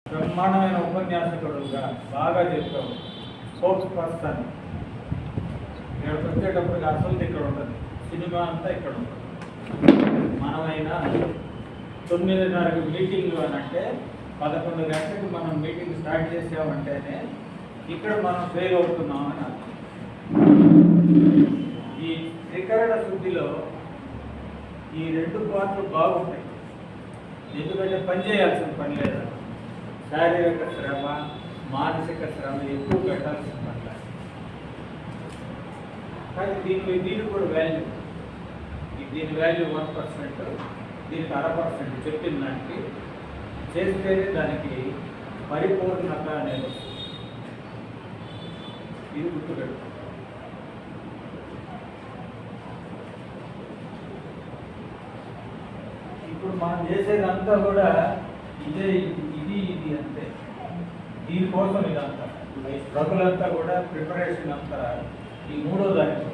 బ్రహ్మాండమైన ఉపన్యాసకుడుగా బాగా చెప్పావు. స్పోక్స్ పర్సన్ ఇక్కడికి వచ్చేటప్పటికి అసలు ఇక్కడ ఉంటుంది, సినిమా అంతా ఇక్కడ ఉంటుంది. మనమైనా 9:30కి మీటింగ్ అని అంటే 11 గంటలకు మనం మీటింగ్ స్టార్ట్ చేసామంటేనే ఇక్కడ మనం ఫెయిల్ అవుతున్నాం అని అర్థం. ఈ త్రికరణ శుద్ధిలో ఈ 2 పార్ట్లు బాగుంటాయి. ఎందుకంటే పని చేయాల్సిన పని లేదా, శారీరక శ్రమ మానసిక శ్రమ ఎక్కువ పెట్టాల్సిన పని లేదు. కానీ దీనికి కూడా వాల్యూ, దీని వాల్యూ 1%, దీనికి 0.5% చెప్పిన దానికి చేస్తేనే దానికి పరిపూర్ణత అనేది వస్తుంది. ఇది గుర్తుపెట్టు. ఇప్పుడు మనం చేసేదంతా కూడా ఇది అంతే. దీనికోసం ఇదంతా ఈ స్ట్రగుల్ అంతా కూడా ప్రిపరేషన్ అంతా ఈ 3వ దానికి.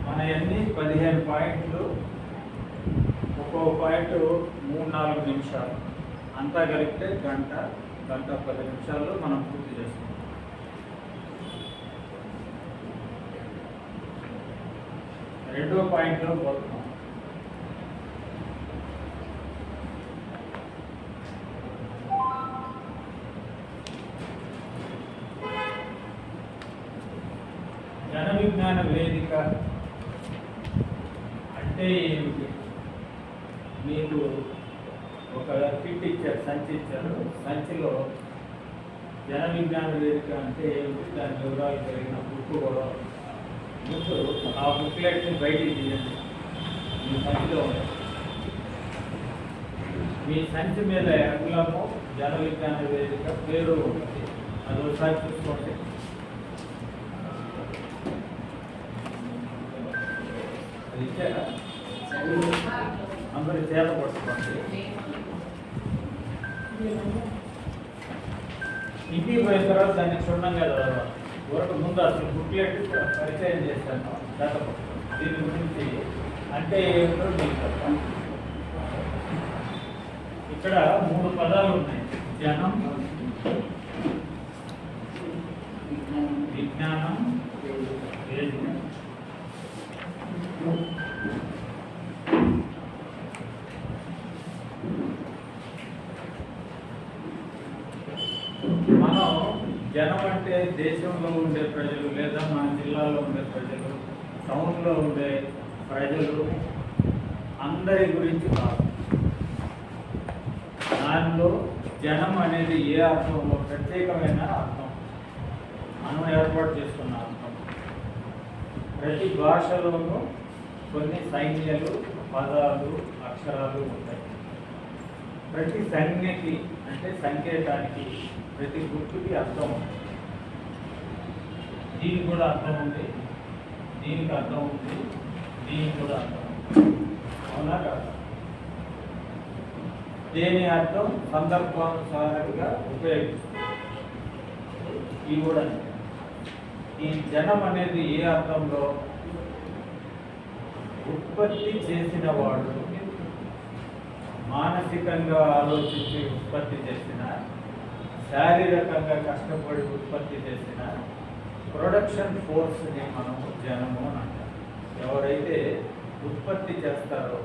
మనయన్నీ 15 పాయింట్లు, ఒక్కో పాయింట్ 3-4 నిమిషాలు, అంతా కలిపితే గంట 10 నిమిషాల్లో మనం పూర్తి చేస్తాం. రెండో పాయింట్లో పోతున్నాం. జన విజ్ఞాన వేదిక అంటే ఏమిటి? మీకు ఒక కిట్ ఇచ్చారు, సంచి ఇచ్చారు. సంచిలో జన విజ్ఞాన వేదిక అంటే ఏమిటి, దాని వివరాలు కలిగిన బుక్ కూడా ముందు ఆ బుక్లెట్ని బయటికి తీయండి. మీ సంచిలో ఉంది. మీ సంచి మీద ఎంగ్లము జన విజ్ఞాన వేదిక పేరు ఉంటుంది. అది ఒకసారి చూసుకోండి. అది ఇచ్చారా? అందరి చేత పట్టుకోండి. ఇంటికి పోయిన తర్వాత దాన్ని క్షుణ్ణంగా చదవాలి. వరకు ముందు అసలు బుక్లెట్ పరిచయం చేస్తాను. చేత పట్టుకోండి. దీని గురించి అంటే ఏమిటో మీకు చెప్తాను. ఇక్కడ 3 పదాలు ఉన్నాయి: జనం, విజ్ఞానం, వేదిక. మనం జనం అంటే దేశంలో ఉండే ప్రజలు, లేదా మన జిల్లాలో ఉండే ప్రజలు, టౌన్లో ఉండే ప్రజలు అందరి గురించి కాదు. దానిలో జనం అనేది ఏ అర్థంలో ప్రత్యేకమైన అర్థం, మనం ఏర్పాటు చేసుకున్న అర్థం. ప్రతి భాషలోనూ కొన్ని సంజ్ఞలు, పదాలు, అక్షరాలు ఉంటాయి. ప్రతి సంజ్ఞకి అంటే సంకేతానికి, ప్రతి గుర్తుకి అర్థం ఉంది. దీనికి కూడా అర్థం ఉంది, దీనికి అర్థం ఉంది, దీనికి కూడా అర్థం ఉంది. అవునా కాదు? దేని అర్థం సందర్భానుసారంగా ఉపయోగిస్తుంది. ఇవి కూడా ఈ జనం అనేది ఏ అర్థంలో ఉత్పత్తి చేసిన వాడు, మానసికంగా ఆలోచించి ఉత్పత్తి చేసిన, శారీరకంగా కష్టపడి ఉత్పత్తి చేసిన ప్రొడక్షన్ ఫోర్స్ని మనము జనము అని అంటాం. ఎవరైతే ఉత్పత్తి చేస్తారో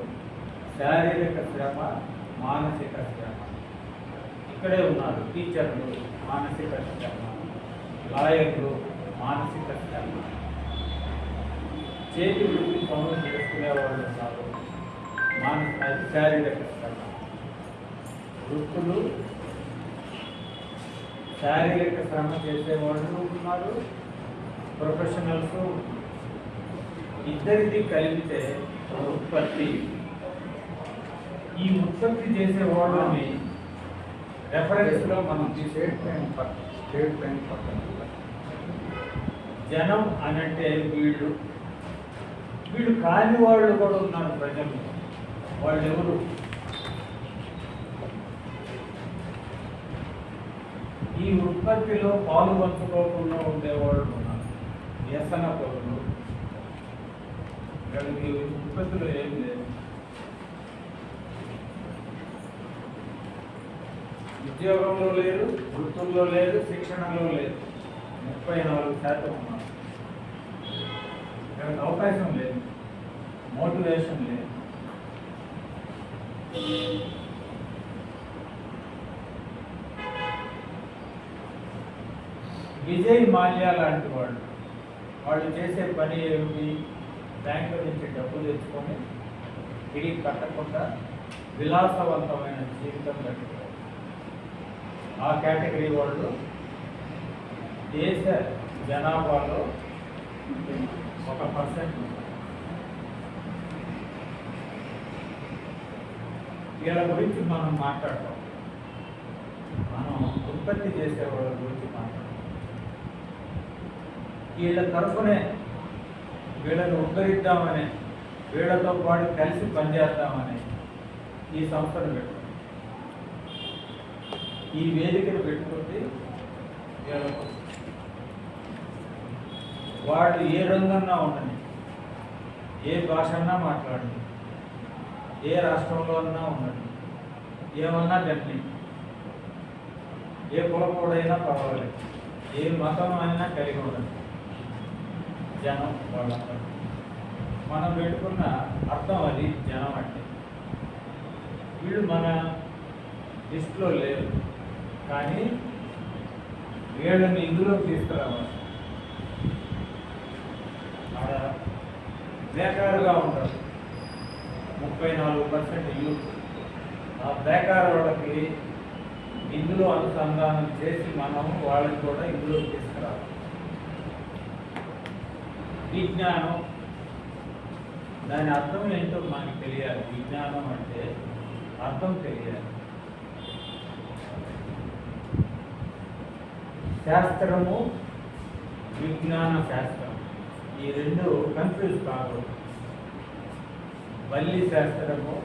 శారీరక శ్రమ, మానసిక శ్రమ. ఇక్కడే ఉన్నారు టీచర్లు, మానసిక శ్రమ, లాయర్లు, మానసిక శ్రమ, చేతి వృత్తి పనులు చేసుకునే వాళ్ళు ఉన్నారు, మానసిక శారీరక శ్రమ. వృత్తులు శారీరక శ్రమ చేసేవాళ్ళు ఉన్నారు, ప్రొఫెషనల్స్. ఇద్దరిది కలిపితే ఉత్పత్తి. ఈ ఉత్పత్తి చేసే వాళ్ళని రెఫరెన్స్లో మనం స్టేట్ బ్యాంక్ పక్కన జనం అనంటే వీళ్ళు కాని వాళ్ళు కూడా ఉన్నారు ప్రజలు. వాళ్ళు ఎవరు? ఈ ఉత్పత్తిలో పాలు పంచుకోకుండా ఉండేవాళ్ళు ఉన్నారు. వ్యసన పరులు. వీళ్ళకి ఉత్పత్తిలో ఏం లేదు. ఉద్యోగంలో లేదు, వృత్తుల్లో లేదు, శిక్షణలో లేదు. 34% ఉన్నారు. వీళ్ళకి అవకాశం లేదు, మోటివేషన్ లేదు. విజయ్ మాల్యా లాంటి వాళ్ళు చేసే పని ఏమిటి? బ్యాంకు నుంచి డబ్బు తెచ్చుకొని తిరిగి కట్టకుండా విలాసవంతమైన జీవితం గడుపుతారు. ఆ కేటగిరీ వాళ్ళు దేశ జనాభాలో 1%. వీళ్ళ గురించి మనం మాట్లాడతాం. మనం ఉత్పత్తి చేసే వాళ్ళ గురించి మాట్లాడతాం. వీళ్ళ తరఫునే వీళ్ళని ఉద్ధరిద్దామని, వీళ్ళతో పాటు కలిసి పనిచేద్దామని ఈ సంస్థను పెట్టుకుంది. ఈ వేదికను పెట్టుకుంది వీళ్ళకు. వాళ్ళు ఏ రంగన్నా ఉండని, ఏ భాష అన్నా మాట్లాడండి, ఏ రాష్ట్రంలో అన్నా ఉండండి, ఏమన్నా చెప్పండి, ఏ కులపోడైనా పర్వాలేదు, ఏ మతం అయినా కలిగి ఉండండి. జనం వాళ్ళందరూ మనం పెట్టుకున్న అర్థం అది. జనం అంటే వీళ్ళు మన లిస్టులో లేరు, కానీ వీళ్ళని ఇందులో తీసుకురావాలి. ఆడ బేకారుగా ఉంటారు 34% యూత్. ఆ బేకారు వాళ్ళకి ఇందులో అనుసంధానం చేసి మనం వాళ్ళని కూడా ఇందులో తీసుకురావాలి. విజ్ఞానం, దాని అర్థం ఏంటో మనకి తెలియాలి. విజ్ఞానం అంటే అర్థం తెలియాలి. శాస్త్రము, విజ్ఞాన శాస్త్రం, ఈ రెండు కన్ఫ్యూజ్ కాదు. బల్లి శాస్త్రము,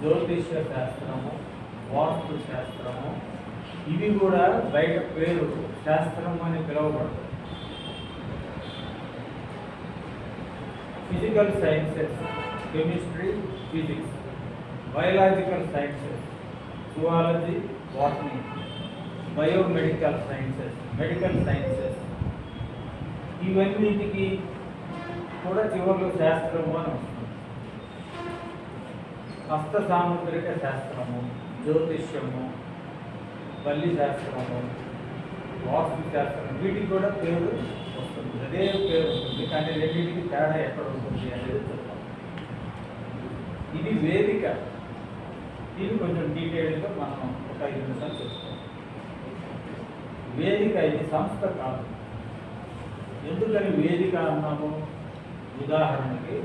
జ్యోతిష్య శాస్త్రము, వాస్తు శాస్త్రము, ఇవి కూడా బయట పేరు శాస్త్రం అని పిలువబడతాయి. Physical sciences, chemistry, physics, biological sciences, zoology, botany, biomedical sciences, medical sciences, ఇవన్నిటికీ కూడా చివరిలో శాస్త్రము అని వస్తుంది. హస్త సాముద్రిక శాస్త్రము, జ్యోతిష్యము, బల్లి శాస్త్రము, వాస్తు శాస్త్రం, వీటికి కూడా పేరు వస్తుంది. అదే పేరు ఉంటుంది, కానీ రెండింటికి తేడా ఎక్కడ ఉంటుంది అనేది చెప్తాం. ఇది వేదిక. ఇది కొంచెం డీటెయిల్గా మనం ఒక 5 నిమిషాలు చెప్తాం. వేదిక ఇది సంస్థ కాదు. ఎందుకని వేదిక అన్నాము? ఉదాహరణకి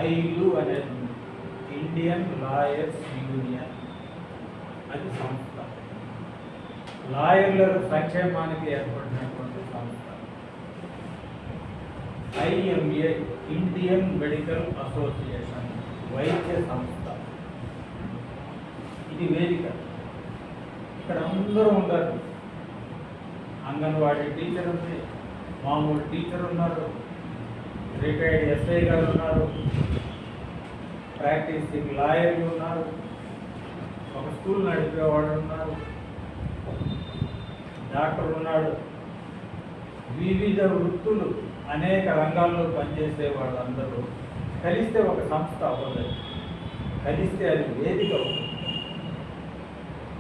ఐలు అనేది ఉంది, ఇండియన్ లాయర్స్ యూనియన్, అది సంస్థ. లాయర్ల సంక్షేమానికి ఏర్పడినటువంటి సంస్థ. IMA, ఇండియన్ మెడికల్ అసోసియేషన్, వైద్య సంస్థ. ఇది వేదిక. ఇక్కడ అందరూ ఉన్నారు. అంగన్వాడీ టీచర్ ఉంది, మామూలు టీచర్ ఉన్నారు, రిటైర్డ్ ఎస్ఐ గారు ఉన్నారు, ప్రాక్టీసింగ్ లాయర్లు ఉన్నారు, ఒక స్కూల్ నడిపేవాడు ఉన్నారు, డాక్టర్ ఉన్నాడు. వివిధ వృత్తులు, అనేక రంగాల్లో పనిచేసే వాళ్ళందరూ కలిస్తే ఒక సంస్థ అవ్వదు. కలిస్తే అది వేదిక అవుతుంది.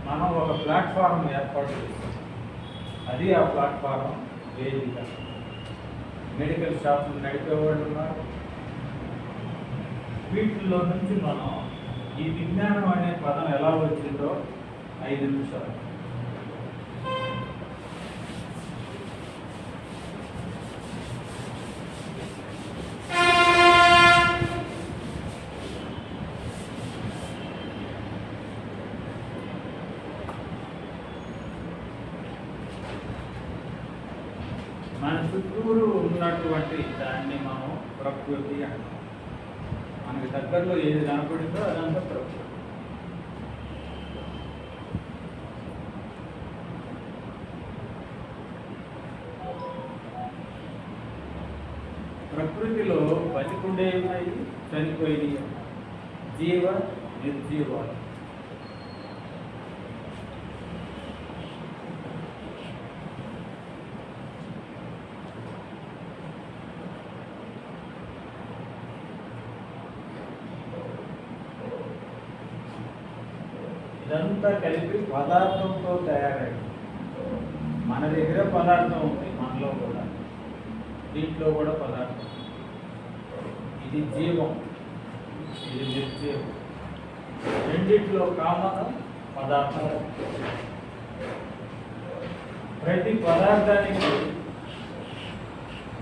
మనం ఒక ప్లాట్ఫారం ఏర్పాటు చేస్తాం, అది ఆ ప్లాట్ఫారం వేదిక. మెడికల్ షాపులు నడిపేవాళ్ళు ఉన్నారు. వీటిల్లో నుంచి మనం ఈ విజ్ఞానం అనే పదం ఎలా వచ్చిందో 5 నిమిషాలు. మన చుట్టూరు ఉన్నటువంటి దాన్ని మనం ప్రకృతి అంటాం. మనకి దగ్గరలో ఏది కనపడిందో అదంతా ప్రకృతి. ప్రకృతిలో బతికుండే ఉన్నాయి, చనిపోయినాయి, జీవ నిర్జీవాలు. ఇదంతా కలిపి పదార్థంతో తయారైంది. మన దగ్గర పదార్థం ఉంది, మనలో కూడా, దీంట్లో కూడా పదార్థం. ఇది జీవం, ఇది నిర్జీవం. రెండిట్లో కామన్ పదార్థం. ప్రతి పదార్థానికి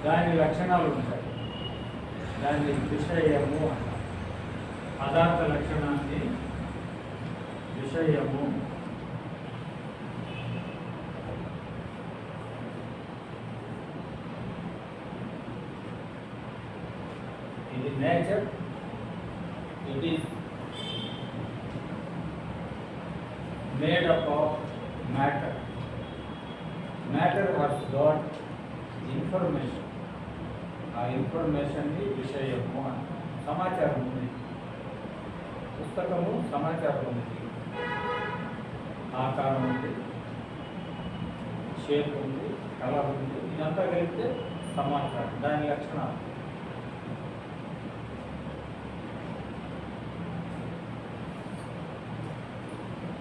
దాని లక్షణాలు ఉంటాయి. దాని విషయము అంటారు. పదార్థ లక్షణాన్ని విషయము. ఇది nature. It is made up of matter. Matter has got information. ఆ ఇన్ఫర్మేషన్ని విషయము అంటారు. సమాచారం ఉంది. పుస్తకము సమాచారం ఉంది. ఆకారం ఉంది, షేప్ ఉంది, కలర్ ఉంది. ఇదంతా కలిపితే సమాచారం, దాని లక్షణాలు.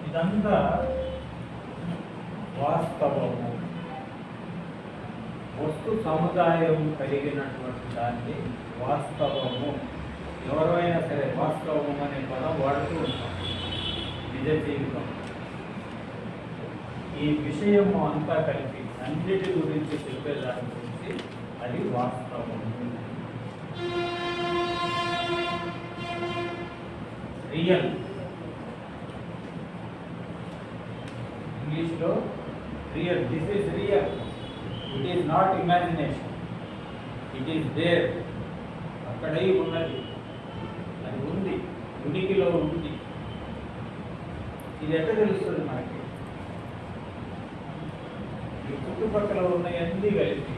ఇదంతా వాస్తవము. వస్తు సముదాయం కలిగినటువంటి దాన్ని వాస్తవము. ఎవరైనా సరే వాస్తవము అనే పదం వాడుతూ ఉంటాం నిజ జీవితం. ఈ విషయము అంతా కలిపి అన్నిటి గురించి చెప్పేదాని గురించి అది వాస్తవము. రియల్. ఇంగ్లీష్లో real. This is real. It is not imagination. It is there. అక్కడై ఉన్నది, అది ఉంది, ఉనికిలో ఉంది. ఇది ఎట్లా తెలుస్తుంది మనకి? ఈ చుట్టుపక్కల ఉన్నవన్నీ కలిపి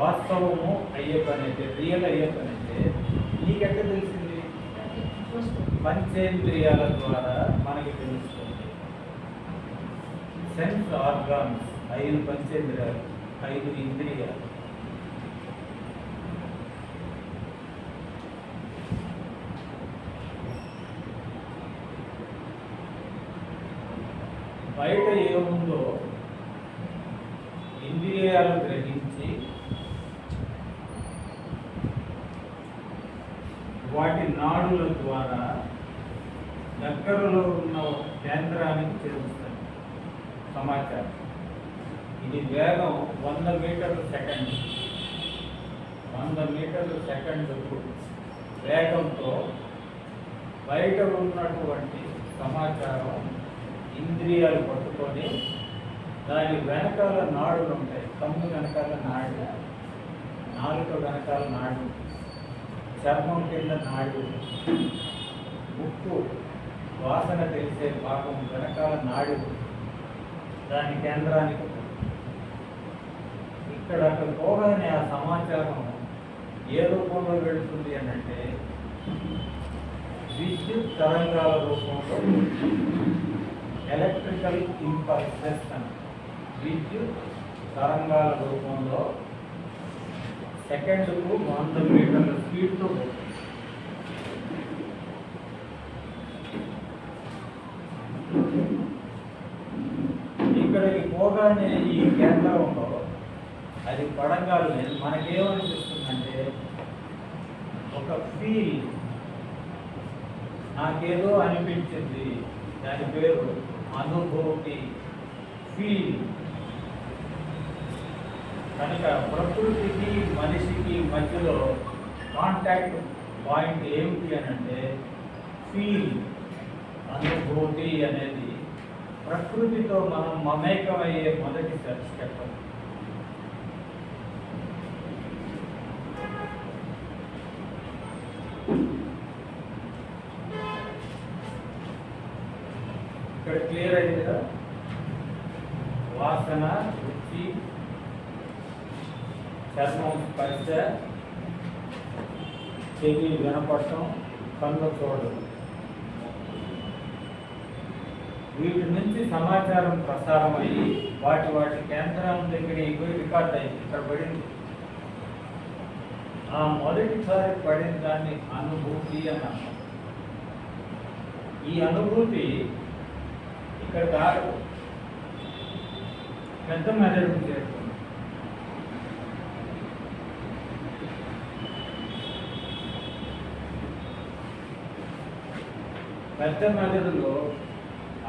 వాస్తవము అయ్యే పని అయితే, రియల్ అయ్యే పని అయితే నీకెట్లా తెలిసింది? పంచేంద్రియాల ద్వారా మనకి తెలుస్తుంది. సెన్స్ ఆర్గాన్స్, 5 పంచేంద్రియాలు, 5 ఇంద్రియాలు. బయట ఏముందో ఇంద్రియాలు గ్రహించి వాటి నాడుల ద్వారా దగ్గరలో ఉన్న కేంద్రానికి చేరుస్తాయి సమాచారం. ఇది వేగం 100 మీటర్ల సెకండ్. 100 మీటర్ల సెకండ్కు వేగంతో బయట ఉన్నటువంటి సమాచారం ఇంద్రియాలు పట్టుకొని దాని వెనకాల నాడులు ఉంటాయి. కన్ను వెనకాల నాడు, నాలుక వెనకాల నాడు, చర్మం కింద నాడు, ముక్కు వాసన తెలిసే భాగం వెనకాల నాడు, దాని కేంద్రానికి. ఇక్కడ అక్కడ పోగానే ఆ సమాచారం ఏ రూపంలో వెళుతుంది అని అంటే విద్యుత్ తరంగాల రూపంలో, ఎలక్ట్రికల్ ఇంపల్సెస్ అని. విద్యుత్ తరంగాల రూపంలో సెకండ్కు 100 మీటర్ల స్పీడ్తో పోతుంది. ఇక్కడికి పోగానే ఈ కేంద్రంలో అది పడంగానే మనకేమనిపిస్తుందంటే ఒక ఫీల్, నాకేదో అనిపించింది. దాని పేరు అనుభూతి, ఫీల్. కనుక ప్రకృతికి మనిషికి మధ్యలో కాంటాక్ట్ పాయింట్ ఏమిటి అని అంటే ఫీల్, అనుభూతి అనేది ప్రకృతితో మనం మమేకమయ్యే మొదటి స్టెప్. ఇక్కడ క్లియర్ అయింది కదా? వాసన, రుచి, చర్మం స్పర్శ, చెవి వినపడటం, కన్ను చూడడం. వీటి నుంచి సమాచారం ప్రసారం అయ్యి వాటి కేంద్రం దగ్గర పోయి రికార్డ్ అయింది, ఇక్కడ పడింది. ఆ మొదటిసారి పడిన దాన్ని అనుభూతి అన్నాను. ఈ అనుభూతి ఇక్కడ కాదు, పెద్ద మెదడుకు చేరుతుంది. పెద్ద మెదడులో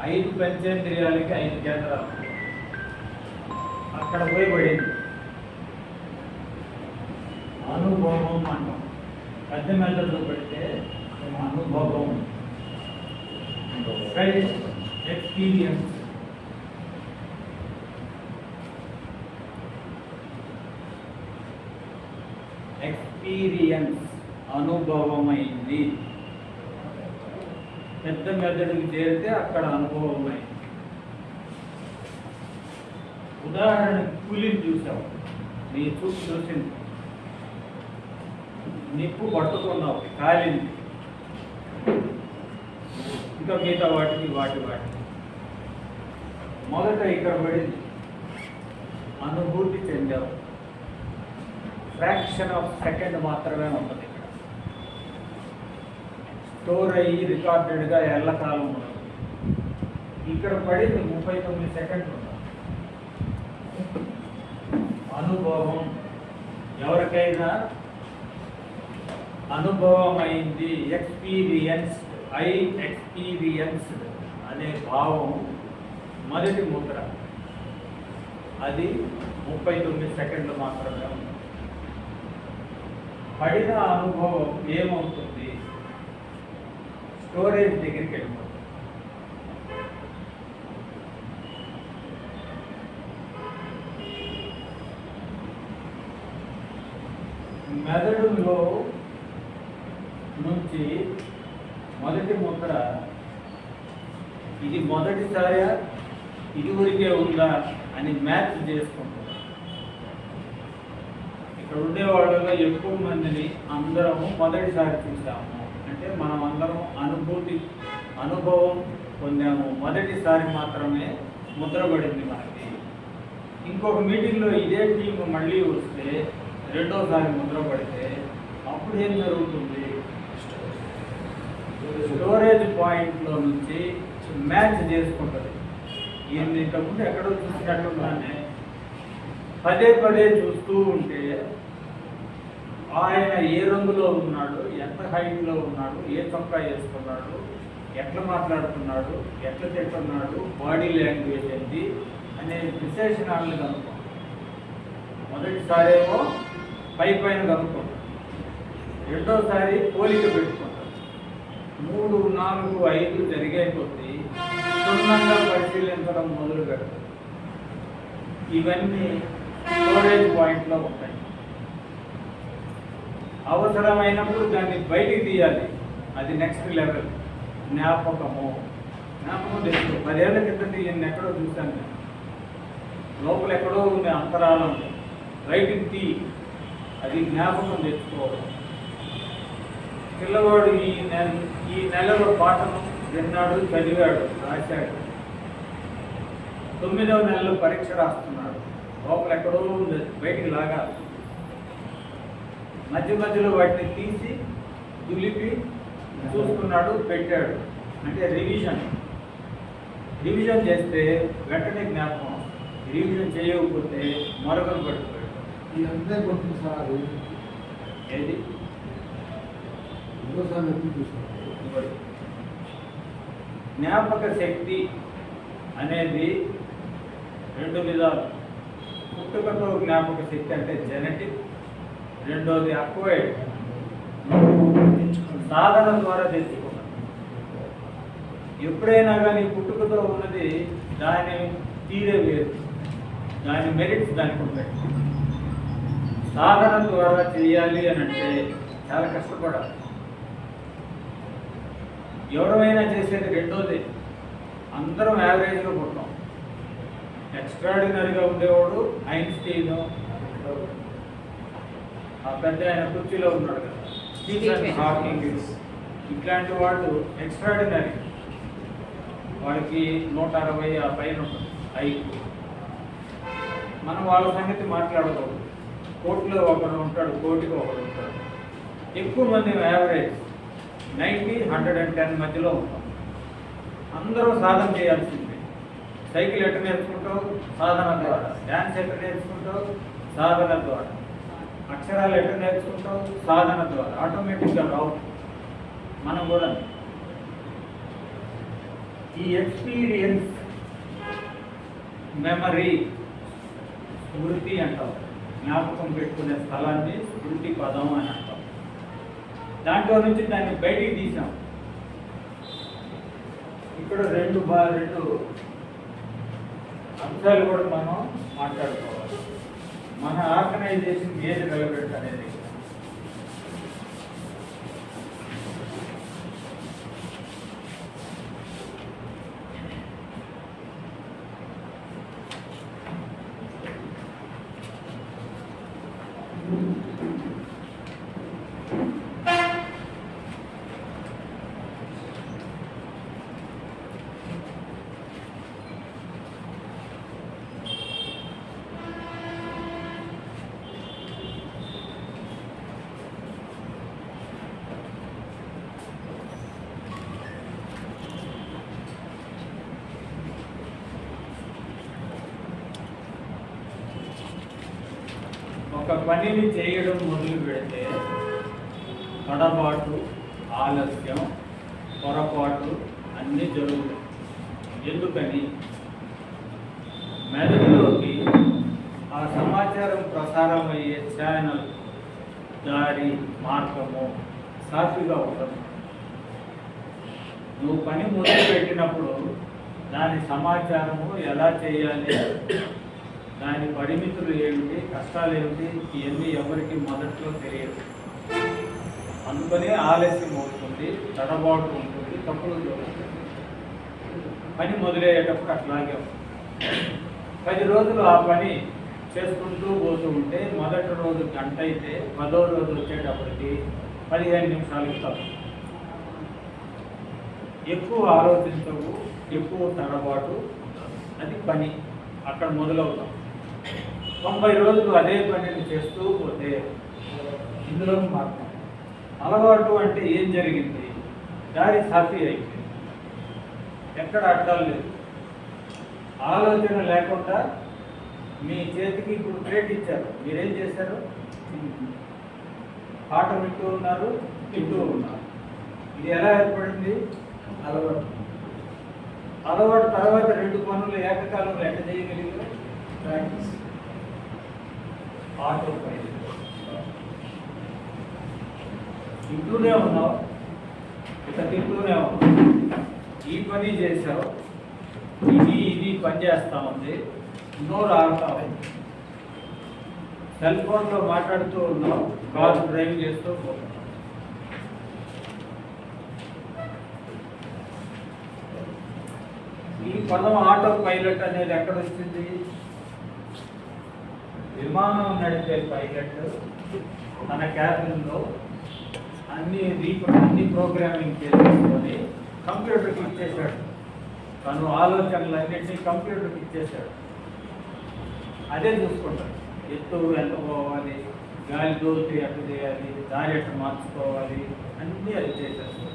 5 పంచేంద్రియాలకి 5 కేంద్రాలు, అక్కడ పోయి పడింది. అనుభవం అంటాం. పెద్ద మెదడులో పెడితే అనుభవం, ఎక్స్పీరియన్స్. ఎక్స్పీరియన్స్ అనుభవమైంది. పెద్ద మెదడుకి చేరితే అక్కడ అనుభవమైంది. ఉదాహరణకి పులిని చూసావు, నీ చూపు చూసింది, నిప్పు పట్టుకున్నావు, కాలింది. ఇంకా మిగతా వాటి మొదట ఇక్కడ పడింది, అనుభూతి చెందావు. ఫ్రాక్షన్ ఆఫ్ సెకండ్ మాత్రమే ఉంటుంది ఇక్కడ. స్టోర్ అయ్యి రికార్డెడ్గా ఎల్లకాలం ఉండదు. ఇక్కడ పడింది 39 సెకండ్లు. అనుభవం ఎవరికైనా అనుభవం అయింది, ఎక్స్పీరియన్స్, ఎక్స్పీరియన్స్ అనే భావం మొదటి ముద్ర. అది 39 సెకండ్లు మాత్రమే ఉంది. పడిన అనుభవం ఏమవుతుంది? స్టోరేజ్ దగ్గరికి వెళ్ళిపోతుంది. మెదడులో నుంచి మొదటి ముద్ర, ఇది మొదటిసారి ఇది ఊరికే ఉందా అని మ్యాచ్ చేసుకుంటాం. ఇక్కడ ఉండేవాళ్ళలో ఎక్కువ మందిని అందరము మొదటిసారి చూసాము. అంటే మనం అందరం అనుభవం పొందాము. మొదటిసారి మాత్రమే ముద్రపడింది మనకి. ఇంకొక మీటింగ్లో ఇదే టీం మళ్ళీ వస్తే రెండోసారి ముద్రపడితే అప్పుడు ఏం జరుగుతుంది? స్టోరేజ్ పాయింట్లో నుంచి మ్యాచ్ చేసుకుంటుంది. ఈయన ఇంతకుముందు ఎక్కడో చూసినట్టుగానే పదే చూస్తూ ఉంటే ఆయన ఏ రంగులో ఉన్నాడు, ఎంత హైట్లో ఉన్నాడు, ఏ చొక్కా వేసుకున్నాడు, ఎట్లా మాట్లాడుతున్నాడు, ఎట్లా తింటున్నాడు, బాడీ లాంగ్వేజ్ ఏంటి అనే విశేషణాలను కనుక్కుంటాం. మొదటిసారేమో పైన కనుక్కుంటాం, రెండోసారి పోలిక పెట్టుకుంటాం. 3, 4, 5 జరిగే కొద్దీ క్షుణ్ణంగా పరిశీలించడం మొదలు పెడతాం. ఇవన్నీ స్టోరేజ్ పాయింట్లో ఉంటాయి. అవసరమైనప్పుడు దాన్ని బయటికి తీయాలి. అది నెక్స్ట్ లెవెల్. జ్ఞాపకం తెలుసు. 10 ఏళ్ల కిందట ఈయన ఎక్కడో చూశాను నేను. లోపల ఎక్కడో ఉంది అంతరాలం, బయటికి తీ, అది జ్ఞాపకం తెచ్చుకోవడం. పిల్లవాడు ఈ నెలలో పాఠం విన్నాడు, చదివాడు, రాశాడు. 9వ నెలలో పరీక్ష రాస్తున్నాడు. లోపల ఎక్కడో ఉంది, బయటికి లాగాలి. మధ్యలో వాటిని తీసి దులిపి చూసుకున్నాడు, పెట్టాడు. అంటే రివిజన్ చేస్తే వెంటనే జ్ఞాపకం. రివిజన్ చేయకపోతే మరొకరు పడిపోయాడు. ఇదంతా కొట్టింది సార్. ఏది జ్ఞాపక శక్తి అనేది 2 విధాలు. పుట్టుకతో జ్ఞాపక శక్తి అంటే జెనెటిక్, రెండోది అక్వైర్డ్, సాధన ద్వారా తెచ్చుకున్నాం. ఎప్పుడైనా కానీ పుట్టుకతో ఉన్నది దాని తీరే వేరు, దాని మెరిట్స్ దానికి ఉంటాయి. సాధన ద్వారా చేయాలి అని అంటే చాలా కష్టపడాలి. ఎవరైనా చేసేది రెండోది. అందరం యావరేజ్గా పుట్టాం. ఎక్స్ట్రాడినరీగా ఉండేవాడు ఐన్స్టీను, ఆ పెద్ద ఆయన కుర్చీలో ఉన్నాడు కదా, స్టీఫెన్ హాకింగ్, ఇట్లాంటి వాళ్ళు ఎక్స్ట్రాడినరీ. వాడికి 160 ఆ పైన ఉంటుంది హైట్. మనం వాళ్ళ సంగతి మాట్లాడకూడదు. కోటిలో ఒకడు ఉంటాడు, కోటికి ఒకడు ఉంటాడు. ఎక్కువ మంది యావరేజ్ 90-110 మధ్యలో ఉంటాం. అందరూ సాధన చేయాల్సిందే. సైకిల్ ఎట్ట నేర్చుకుంటావు? సాధన ద్వారా. డ్యాన్స్ ఎట్ట నేర్చుకుంటావు? సాధన ద్వారా. అక్షరాలు ఎట్ట నేర్చుకుంటావు? సాధన ద్వారా. ఆటోమేటిక్గా రావు. మనం కూడా ఈ ఎక్స్పీరియన్స్, మెమరీ, స్మృతి అంటాం. జ్ఞాపకం పెట్టుకునే స్థలాన్ని స్మృతి పదం అని అంటాం. దాంట్లో నుంచి దాన్ని బయటికి తీసాం. ఇక్కడ రెండు అంశాలు కూడా మనం మాట్లాడుకోవాలి. మన ఆర్గనైజేషన్ ఏది రెలవెంట్ అనేది. ఒక పనిని చేయడం మొదలు పెడితే తడబాటు, ఆలస్యం, పొరపాటు అన్నీ జరుగుతాయి. ఎందుకని? మెదడులోకి ఆ సమాచారం ప్రసారం అయ్యే ఛానల్, దారి, మార్గము సాఫీగా ఉండదు. నువ్వు పని మొదలు పెట్టినప్పుడు దాని సమాచారము ఎలా చేయాలి, దాని పరిమితులు ఏమిటి, కష్టాలు ఏమిటి, ఇవన్నీ ఎవరికి మొదట్లో తెలియదు. అందుకనే ఆలస్యం అవుతుంది, తడబాటు ఉంటుంది, తప్పులు జరుగుతుంది. పని మొదలయ్యేటప్పుడు అట్లాగే 10 రోజులు ఆ పని చేసుకుంటూ పోతూ ఉంటే మొదటి రోజు గంట అయితే 10వ రోజు వచ్చేటప్పటికి 15 నిమిషాలకి తప్పు. ఎక్కువ ఆలోచించవు, ఎక్కువ తడబాటు, అది పని అక్కడ మొదలవుతాం. 90 రోజులు అదే పనిని చేస్తూ పోతే ఇందులో మార్పు. అలవాటు అంటే ఏం జరిగింది? దారి సాఫీ అయిపోయింది, ఎక్కడ అడ్డాలు లేదు. ఆలోచన లేకుండా మీ చేతికి ఇప్పుడు ప్లేట్ ఇచ్చారు, మీరేం చేశారు? పాట వింటూ ఉన్నారు, తింటూ ఉన్నారు. ఇది ఎలా ఏర్పడింది? అలవాటు. అలవాటు తర్వాత 2 పనులు ఏకకాలంలో ఎట్ట చేయగలిగారు? ప్రాక్టీస్. Auto pilot. తింటూనే ఉన్నావు, ఇక తింటూనే ఉన్నావు, ఈ పని చేసావు, ఇది పని చేస్తా ఉంది, నోరు ఆడుతా ఉంది. సెల్ ఫోన్లో మాట్లాడుతూ ఉన్నావు, కారు డ్రైవ్ చేస్తూ పోతున్నావు. ఈ పదం ఆటో పైలట్ అనేది ఎక్కడ వచ్చింది? విమానం నడిపే పైలట్ తన క్యాబిన్లో అన్ని ప్రోగ్రామింగ్ చేసుకొని కంప్యూటర్కి ఇచ్చేసాడు. తను ఆలోచనలన్నింటినీ కంప్యూటర్కి ఇచ్చేసాడు. అదే చూసుకుంటాడు. ఎత్తు ఎంత పోవాలి, గాలి దోలితే ఎట్లా చేయాలి, దారి ఎట్లా మార్చుకోవాలి, అన్నీ అది చేసేస్తాడు.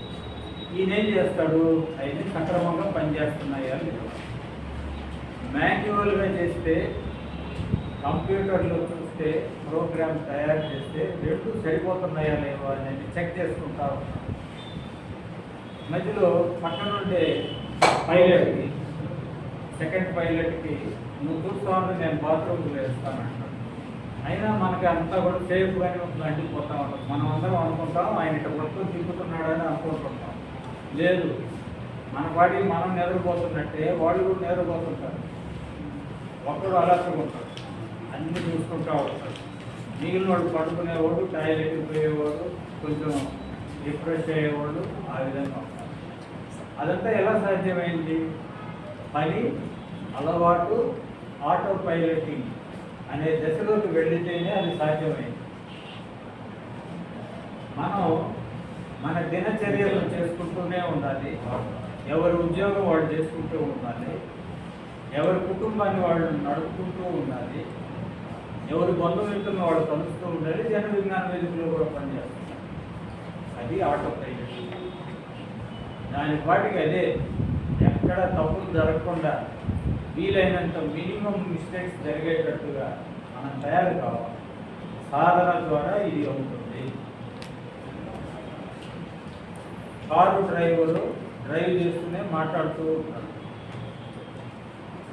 ఈయనేం చేస్తాడు? అవన్నీ సక్రమంగా పనిచేస్తున్నాయా లేదా. మాన్యువల్గా చేస్తే, కంప్యూటర్లో చూస్తే, ప్రోగ్రామ్ తయారు చేస్తే 2 సరిపోతున్నాయా లేవో అనేది చెక్ చేసుకుంటా ఉంటాం. మధ్యలో పక్కన ఉండే పైలట్కి, సెకండ్ పైలట్కి, నువ్వు చూస్తా ఉంటే నేను బాత్రూమ్కి వేస్తానంటాడు. అయినా మనకి అంతా కూడా సేఫ్గానే అంటిపోతూ ఉంటుంది. మనం అందరం అనుకుంటాం ఆయన ఇట్లా మొత్తం తిప్పుతున్నాడని అనుకుంటుంటాం. లేదు, మన వాడికి మనం నిద్రపోతున్నట్టే వాళ్ళు కూడా నిద్రపోతుంటారు. ఒకడు అలర్ట్గా అన్నీ చూసుకుంటూ ఉంటాడు. మిగిలిన వాడు పడుకునేవాడు, టాయిలెట్కి పోయేవాడు, కొంచెం రిఫ్రెష్ అయ్యేవాడు, ఆ విధంగా ఉంటారు. అదంతా ఎలా సాధ్యమైంది? పని, అలవాటు, ఆటో పైలటింగ్ అనే దశలోకి వెళితేనే అది సాధ్యమైంది. మనం మన దినచర్యలు చేసుకుంటూనే ఉండాలి. ఎవరి ఉద్యోగం వాళ్ళు చేసుకుంటూ ఉండాలి. ఎవరి కుటుంబాన్ని వాళ్ళు నడుపుకుంటూ ఉండాలి. ఎవరి బంధుమిత్రులను వాళ్ళు కలుస్తూ ఉండాలి. జన విజ్ఞాన వేదికలో కూడా పనిచేస్తున్నారు. అది ఆటో పైలట్. దాని పాటికి అదే ఎక్కడ తప్పులు జరగకుండా వీలైనంత మినిమం మిస్టేక్స్ జరిగేటట్టుగా మనం తయారు కావాలి. సాధన ద్వారా ఇది అవుతుంది. కారు డ్రైవరు డ్రైవ్ చేస్తూనే మాట్లాడుతూ ఉంటారు.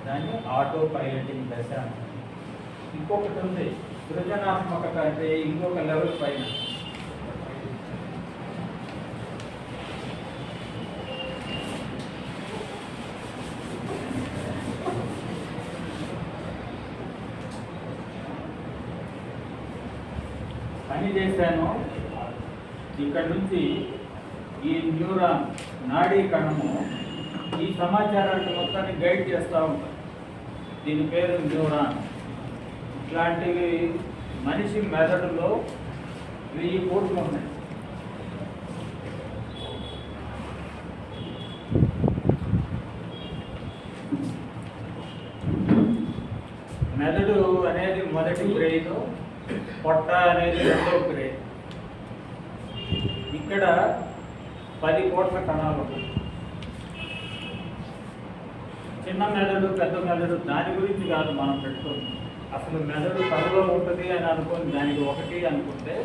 దాన్ని ఆటో పైలటింగ్ దశ అంటారు. ఇంకొకటి ఉంది, సృజనాత్మకత అంటే ఇంకొక లెవెల్ పైన. పని చేశాను, ఇక్కడ నుంచి ఈ న్యూరాన్ నాడీ కణము ఈ సమాచారాన్ని మొత్తాన్ని గైడ్ చేస్తూ ఉంటుంది. దీని పేరు న్యూరాన్. ఇట్లాంటివి మనిషి మెదడులో 1000 కోట్లు ఉన్నాయి. మెదడు అనేది మొదటి బ్రెయిన్, పొట్ట అనేది రెండో బ్రెయిన్. ఇక్కడ 10 కోట్ల కణాలు ఉన్నాయి. చిన్న మెదడు పెద్ద మెదడు దాని గురించి కాదు మనం పెట్టుకోండి. అసలు మెదడు తలలో ఉంటుంది అని అనుకోని దానికి ఒకటి అనుకుంటే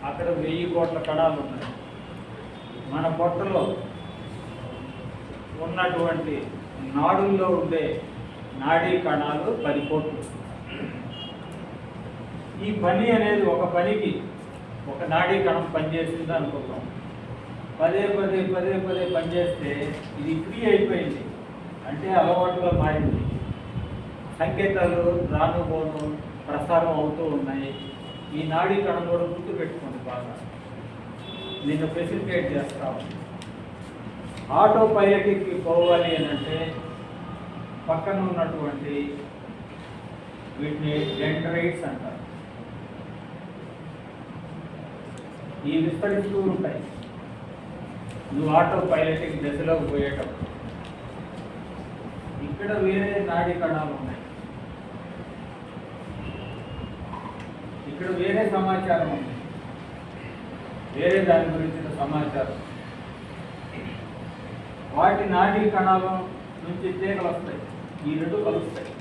అక్కడ 1000 కోట్ల కణాలు ఉన్నాయి. మన పొట్టలో ఉన్నటువంటి నాడుల్లో ఉండే నాడీ కణాలు 10 కోట్లు. ఈ పని అనేది ఒక పనికి ఒక నాడీ కణం పనిచేసింది అనుకుంటాం. పదే పనిచేస్తే ఇది ఫ్రీ అయిపోయింది, అంటే అలవాటుగా మారింది. సంకేతాలు రాను పోను ప్రసారం అవుతూ ఉన్నాయి. ఈ నాడీ కణం కూడా గుర్తు పెట్టుకోండి బాగా. నేను ఫెసిలిటేట్ చేస్తాను. ఆటో పైలట్కి పోవాలి అని అంటే పక్కన ఉన్నటువంటి వీటిని డెండ్రైట్స్ అంటారు. ఈ విస్తరిస్తూ ఉంటాయి. నువ్వు ఆటో పైలటింగ్ దశలోకి పోయేటప్పుడు ఇక్కడ వేరే నాడీ కణాలు ఉన్నాయి. ఇక్కడ వేరే సమాచారం ఉంది, వేరే దాని గురించిన సమాచారం. వాటి నాడీ కణాల నుంచి తీగలు వస్తాయి. ఈ రెండు కలుస్తాయి.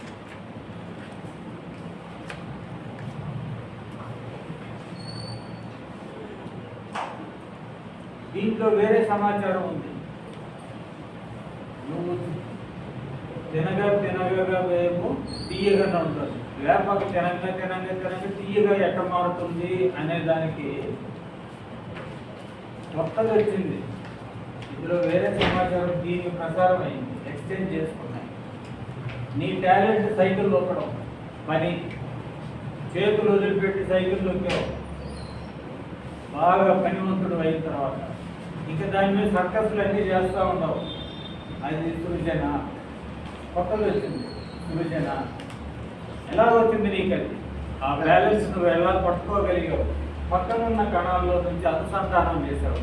దీంట్లో వేరే సమాచారం ఉంది. నువ్వు తినగా వేపు తీయగానే ఉంటుంది. వేపకు తినంగా తీయగా ఎట్ట మారుతుంది అనే దానికి కొత్తగా వచ్చింది. ఇందులో వేరే సమాచారం దీనికి ప్రసారం అయింది, ఎక్స్చేంజ్ చేసుకున్నాయి. నీ టాలెంట్ సైకిల్ తొక్కడం పని, చేతులు వదిలిపెట్టి సైకిల్ తొక్కావు, బాగా పనివంతుడు అయిన తర్వాత ఇంకా దాని మీద సర్కస్లు అన్నీ చేస్తూ ఉండవు. అది సృజన. కొత్తగా వచ్చింది సృజన. ఎలా వచ్చింది నీకు అది? ఆ బ్యాలెన్స్ నువ్వు ఎలా పట్టుకోగలిగావు? పక్కన ఉన్న కణాల్లో నుంచి అనుసంధానం చేసావు.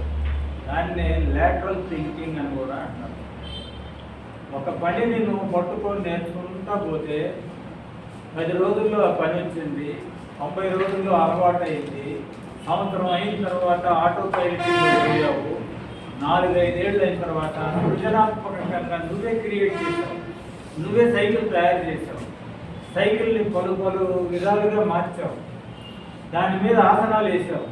దాన్నే లాటరల్ థింకింగ్ అని కూడా అంటారు. ఒక పనిని నువ్వు పట్టుకొని నేర్చుకుంటా పోతే 10 రోజుల్లో ఆ పని వచ్చింది, 90 రోజుల్లో అలవాటు అయింది. సంవత్సరం అయిన తర్వాత ఆటో పైలటింగ్లో పోయావు. 4-5 ఏళ్ళు అయిన తర్వాత సృజనాత్మకంగా నువ్వే క్రియేట్ చేసావు. నువ్వే సైకిల్ తయారు చేసావు. సైకిల్ని పలు విధాలుగా మార్చావు. దాని మీద ఆసనాలు వేసావు.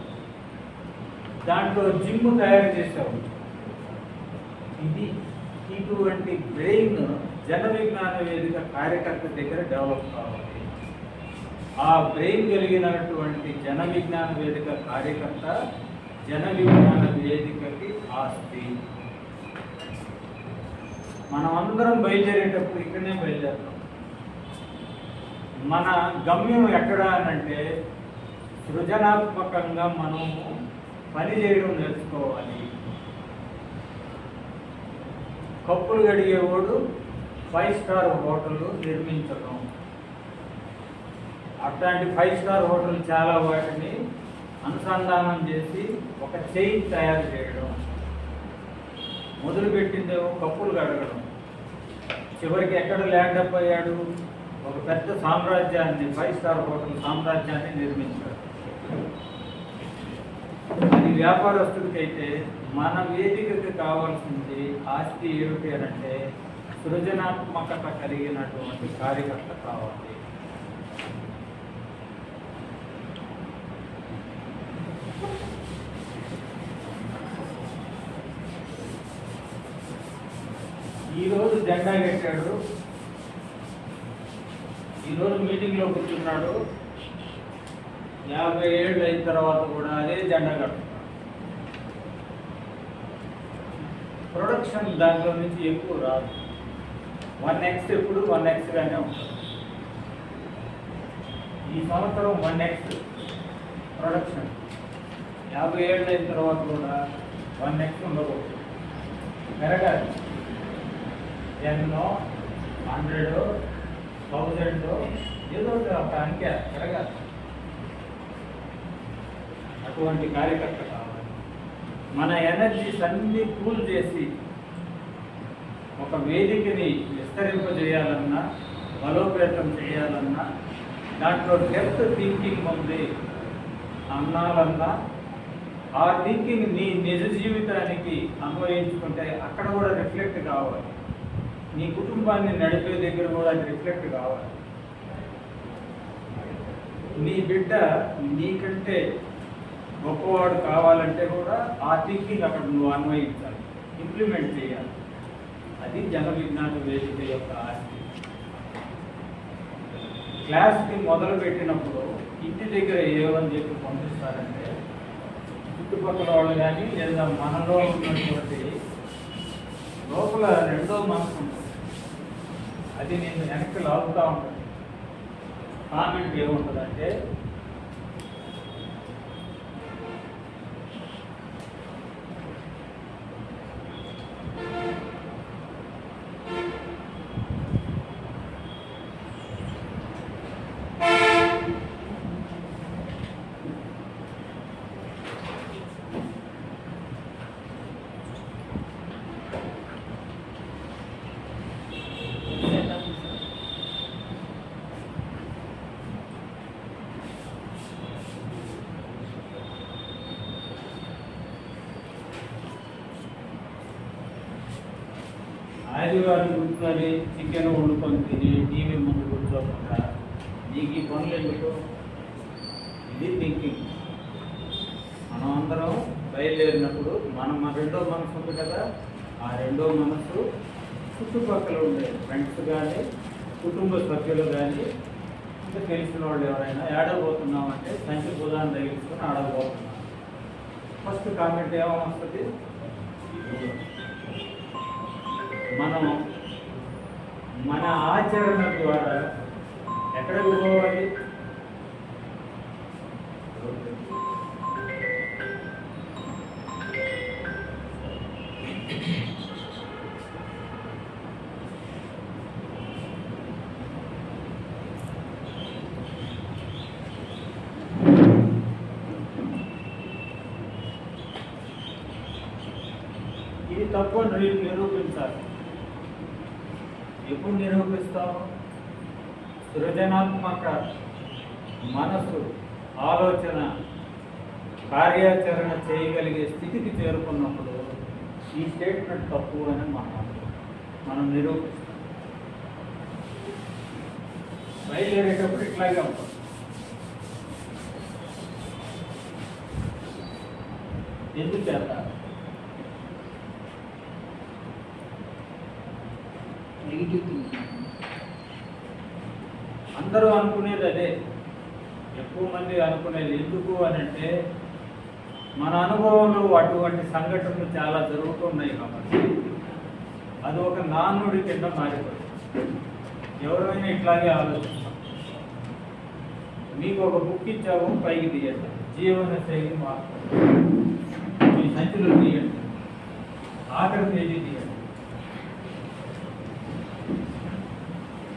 దాంట్లో జిమ్ తయారు చేసావు. ఇది ఇటువంటి బ్రెయిన్ జన విజ్ఞాన వేదిక కార్యకర్త దగ్గర డెవలప్ కావాలి. ఆ బ్రెయిన్ కలిగినటువంటి జన విజ్ఞాన వేదిక కార్యకర్త జన విజ్ఞాన వేదికకి ఆస్తి. మనం అందరం బయలుదేరేటప్పుడు ఇక్కడనే బయలుదేరుతాం. మన గమ్యం ఎక్కడ అనంటే సృజనాత్మకంగా మనం పని చేయడం నేర్చుకోవాలి. కప్పులు గడిగేవాడు 5 స్టార్ హోటల్ నిర్మించడం. అట్లాంటి 5 స్టార్ హోటల్ చాలా వాటిని అనుసంధానం చేసి ఒక చైన్ తయారు చేయడం, మొదలుపెట్టిందేమో కప్పులు కడగడం, చివరికి ఎక్కడ ల్యాండ్ అప్ అయ్యాడు, ఒక పెద్ద సామ్రాజ్యాన్ని, 5 స్టార్ హోటల్ సామ్రాజ్యాన్ని నిర్మించాడు. అది వ్యాపారస్తుడికైతే మన వేదికకి కావాల్సింది ఆస్తి ఏమిటి అని అంటే సృజనాత్మకత కలిగినటువంటి కార్యకర్త కావాలి. ఈరోజు జెండా కట్టాడు, ఈరోజు మీటింగ్లో కూర్చున్నాడు, 50 ఏళ్ళు అయిన తర్వాత కూడా అదే జెండా కట్టున్నాడు. ప్రొడక్షన్ దాంట్లో నుంచి ఎక్కువ రాదు. 1x ఎప్పుడు 1xగానే ఉంటుంది. ఈ సంవత్సరం 1x ప్రొడక్షన్, 50 ఏళ్ళు అయిన తర్వాత కూడా 1x ఉండకూడదు, పెరగాలి. 10, 100, 1000 ఏదో ఒక అంకె పెరగాలి. అటువంటి కార్యకర్త కావాలి. మన ఎనర్జీస్ అన్నీ కూల్ చేసి ఒక వేదికని విస్తరింపజేయాలన్నా, బలోపేతం చేయాలన్నా, దాంట్లో డెప్త్ థింకింగ్ ఉంది అన్నాలన్నా, ఆ థింకింగ్ నీ నిజ జీవితానికి అన్వయించుకుంటే అక్కడ కూడా రిఫ్లెక్ట్ కావాలి. నీ కుటుంబాన్ని నడిపే దగ్గర కూడా అది రిఫ్లెక్ట్ కావాలి. నీ బిడ్డ నీకంటే గొప్పవాడు కావాలంటే కూడా ఆ థింకింగ్ అక్కడ నువ్వు అన్వయించాలి, ఇంప్లిమెంట్ చేయాలి. అది జన విజ్ఞాన వేదిక యొక్క ఆస్తి. క్లాస్కి మొదలు పెట్టినప్పుడు ఇంటి దగ్గర ఏమని చెప్పి పంపిస్తారంటే చుట్టుపక్కల వాళ్ళు కానీ లేదా మనలో ఉన్నటువంటి లోపల రెండో మనసు ఉంటుంది, అది నేను వెనక్కి లాగుతూ ఉంటుంది. కామెంట్ ఏముంటుందంటే ఆదివారం కూర్చొని చికెన్ వండుకొని తిని టీవీ ముందు కూర్చోకుండా నీకు ఈ పనులు ఎందుకు? ఇది థింకింగ్. మనం అందరం బయలుదేరినప్పుడు మన రెండో మనసు ఉంది కదా, ఆ రెండో మనసు చుట్టుపక్కల ఉండే ఫ్రెండ్స్ కానీ కుటుంబ సభ్యులు కానీ ఇంకా తెలిసిన వాళ్ళు ఎవరైనా ఏడబోతున్నామంటే సంచి బుధాన్ని తగిలించుకొని ఆడబోతున్నాం. ఫస్ట్ కామెంట్ ఏమొస్తుంది? మనం మన ఆచరణ ద్వారా ఎక్కడికి పోవాలి? ఇది తప్పు నిరూపించాలి. ఎప్పుడు నిరూపిస్తాము? సృజనాత్మక మనసు, ఆలోచన, కార్యాచరణ చేయగలిగే స్థితికి చేరుకున్నప్పుడు ఈ స్టేట్మెంట్ తప్పు అని మనం నిరూపిస్తాం. బయలుదేరేటప్పుడు ఇట్లాగే ఉంటాం. ఎందుచేత అందరూ అనుకునేది అదే, ఎక్కువ మంది అనుకునేది ఎందుకు అని అంటే మన అనుభవంలో అటువంటి సంఘటనలు చాలా జరుగుతున్నాయి కాబట్టి అది ఒక నానుడి కింద మారిపోయింది. ఎవరైనా ఇట్లాగే ఆలోచిస్తాం. మీకు ఒక బుక్ ఇచ్చాము, పైకి తీయండి, జీవన శైలి మార్పు, మీ సంచులు తీయండి, ఆఖరి పేజీ తీయండి.